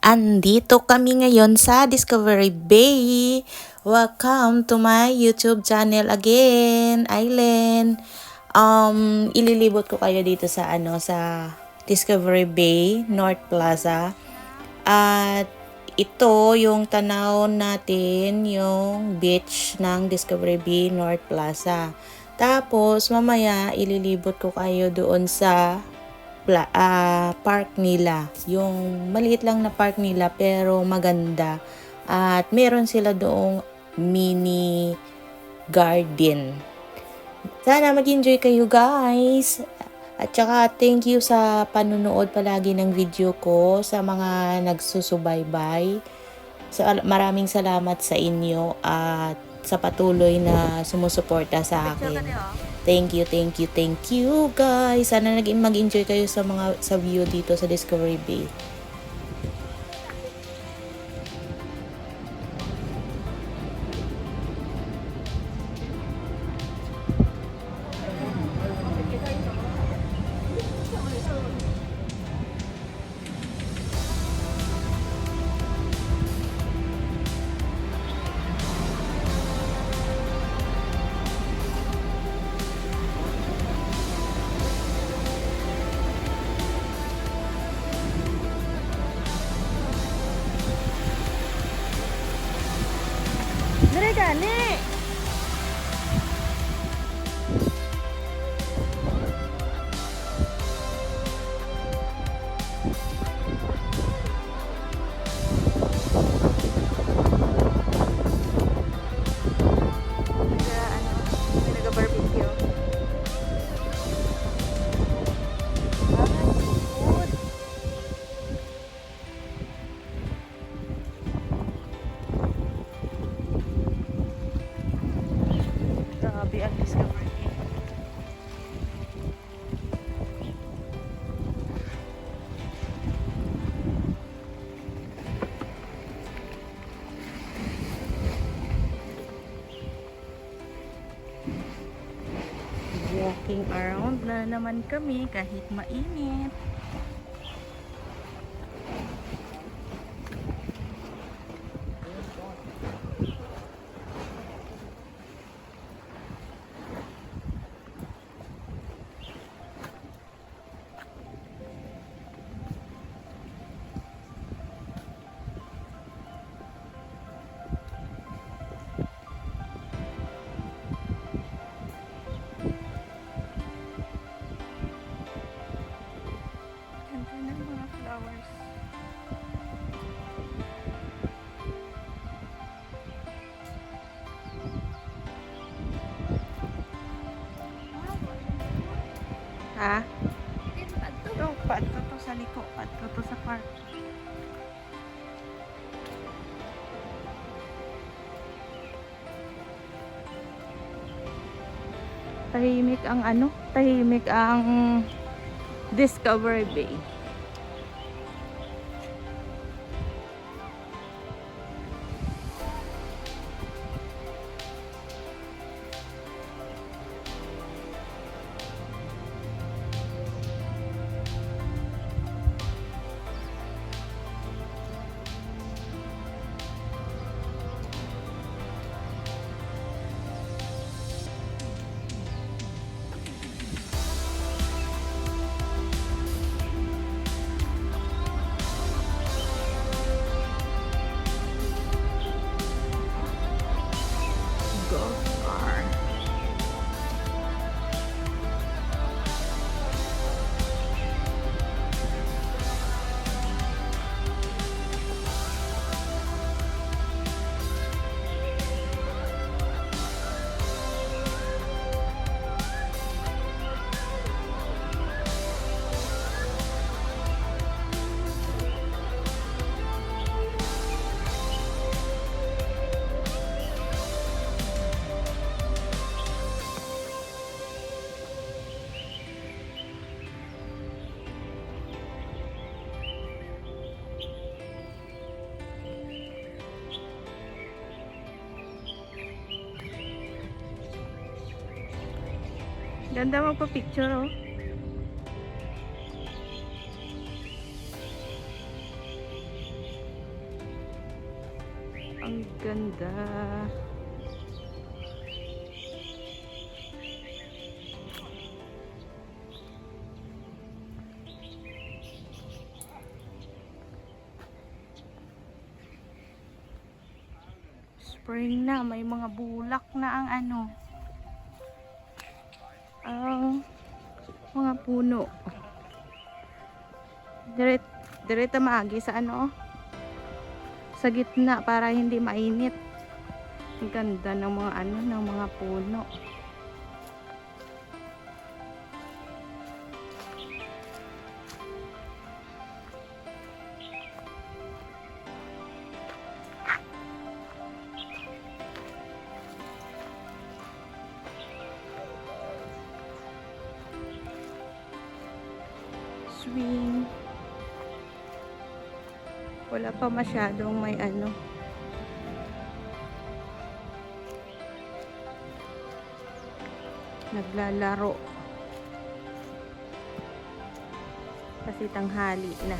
Andito kami ngayon sa Discovery Bay. Welcome to my YouTube channel again, Island. Ililibot ko kayo dito sa sa Discovery Bay, North Plaza. At ito yung tanaw natin, yung beach ng Discovery Bay, North Plaza. Tapos mamaya ililibot ko kayo doon sa park nila. Yung maliit lang na park nila pero maganda. At meron sila doong mini garden. Sana mag-enjoy kayo guys. At saka thank you sa panunood palagi ng video ko, sa mga nagsusubaybay. Maraming salamat sa inyo at sa patuloy na sumusuporta sa akin. Thank you guys. Sana mag-enjoy kayo sa view dito sa Discovery Bay. Dere gani. Nag-barbecue. Grabe ang Discovery. Walking around na naman kami kahit mainit. Flowers. Ha? Oh, paadto to sa liko, paadto to sa park. Tahimik ang tahimik ang Discovery Bay. Golf car. Ganda magpa-picture oh. Ang ganda. Spring na, may mga bulak na ang ano. Ang mga puno. Diretso maagi sa ano, sa gitna para hindi mainit. Ang ganda ng mga ano, ng mga puno. Swing. Wala pa masyadong may ano. Naglalaro. Kasi tanghali na.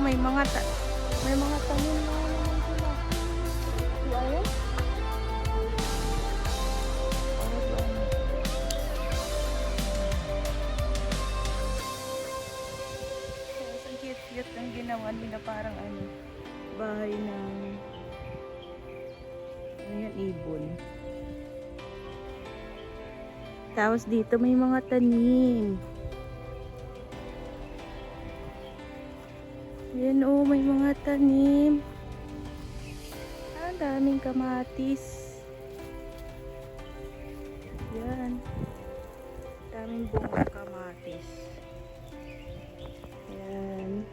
May mga tanim na naman sila. Ayan. Ang cute-cute ang ginawa nila, parang ano, bahay ng ayan, ibon. Tapos dito may mga tanim. Ayan, oh, may mga tanim. Ang daming kamatis. Ayan. Daming bunga kamatis. Ayan.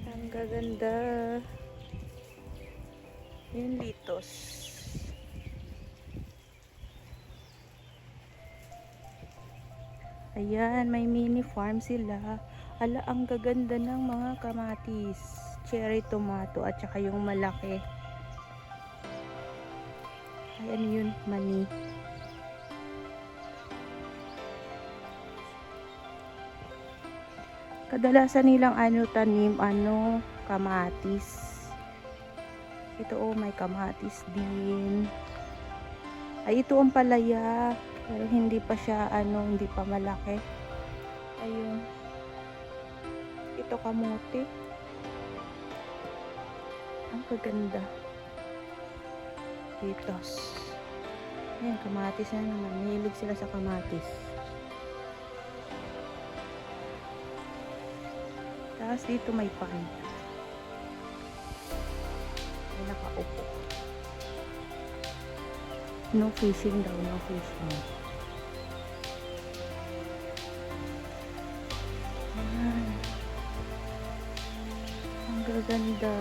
Ang gaganda. Ayan, litos. Ayan, may mini farm sila. Ala, ang gaganda ng mga kamatis, cherry tomato, at saka yung malaki. Ay, ano yun? Mani. Kadalasan nilang ano, tanim, ano, kamatis. Ito, oh, may kamatis din. Ay, ito ang palaya. Pero hindi pa siya, ano, hindi pa malaki. Ayun. Ito kamote. Ang kaganda. Pitos. Ayan, kamatis na naman. Mahilig sila sa kamatis. Tapos dito may pan. May nakaupo. No fishing daw, no fishing. Ayan. Ang gaganda.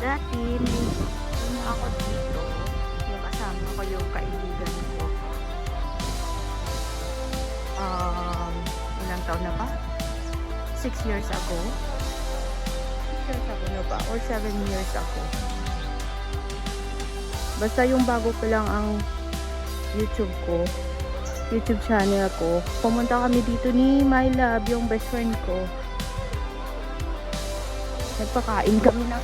Dati, may ako dito. Yung kasama ko yung kaibigan ko. Ilang taon na ba? 6 years ago? 6 years ago na ba? Or 7 years ago? Basta yung bago pa lang ang YouTube ko, YouTube channel ko, pumunta kami dito ni My Love, yung best friend ko. Nagpakain kami ng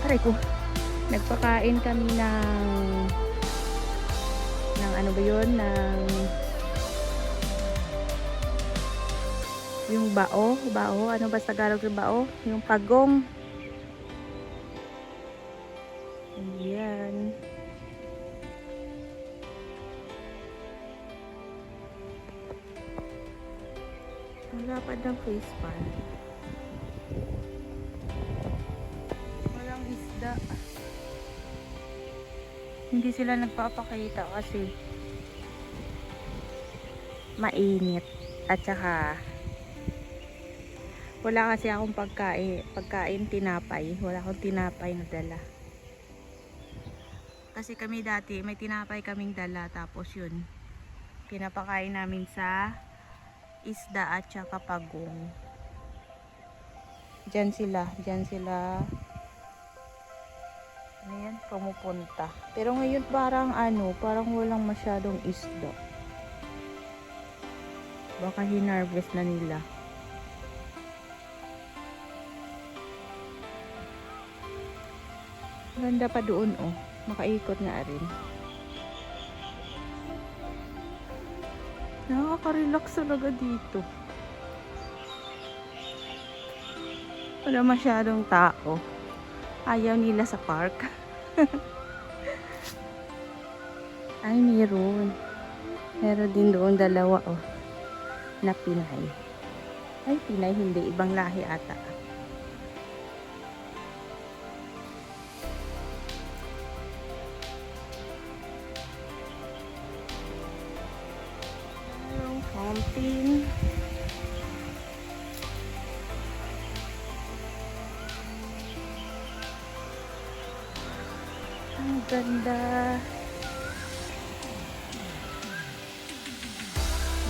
nagpakain kami ng ano ba yun, ng yung bao, ano ba sa Tagalog ng bao? Yung pagong. Ang lapad ng face pan. Walang isda. Hindi sila nagpapakita kasi mainit. At saka wala kasi akong pagkain tinapay. Wala akong tinapay na dala. Kasi kami dati may tinapay kaming dala, tapos yun pinapakain namin sa isda at saka pagong. Diyan sila ayan, pumupunta. Pero ngayon parang walang masyadong isda. Baka hinarvest na nila. Ganda pa doon, oh. Makaikot nga rin. Nakaka-relax talaga dito. Wala masyadong tao. Ayaw nila sa park. Ay, meron. Meron din doon dalawa, oh. Na Pinay. Ay, Pinay hindi. Ibang lahi ata. Merong fountain. Ang ganda.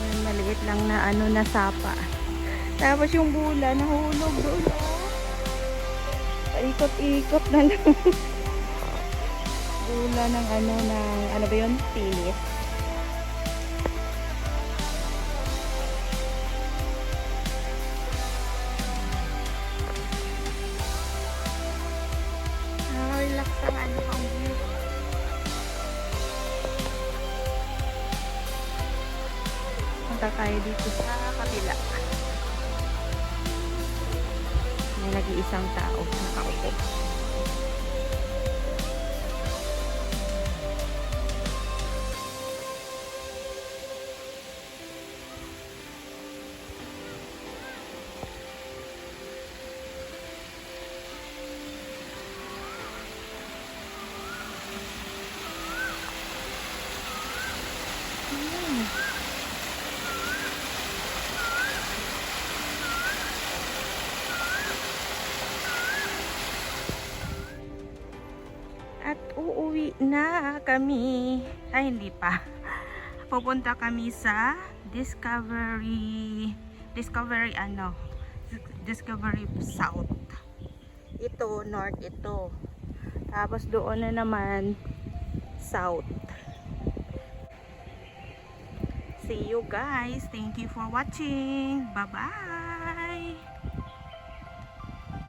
Ayan, maliit lang na na sapa. Tapos yung bula nahulog doon. Paikot-ikot na lang. Bula ng ano ba yun? Tilis. Relax ang ang view. Punta tayo dito sa kabila. May nag-iisang tao nakaupo. At uuwi na kami. Ay, hindi pa. Pupunta kami sa Discovery South. Ito, North ito. Tapos doon na naman South. See you guys. Thank you for watching. Bye-bye.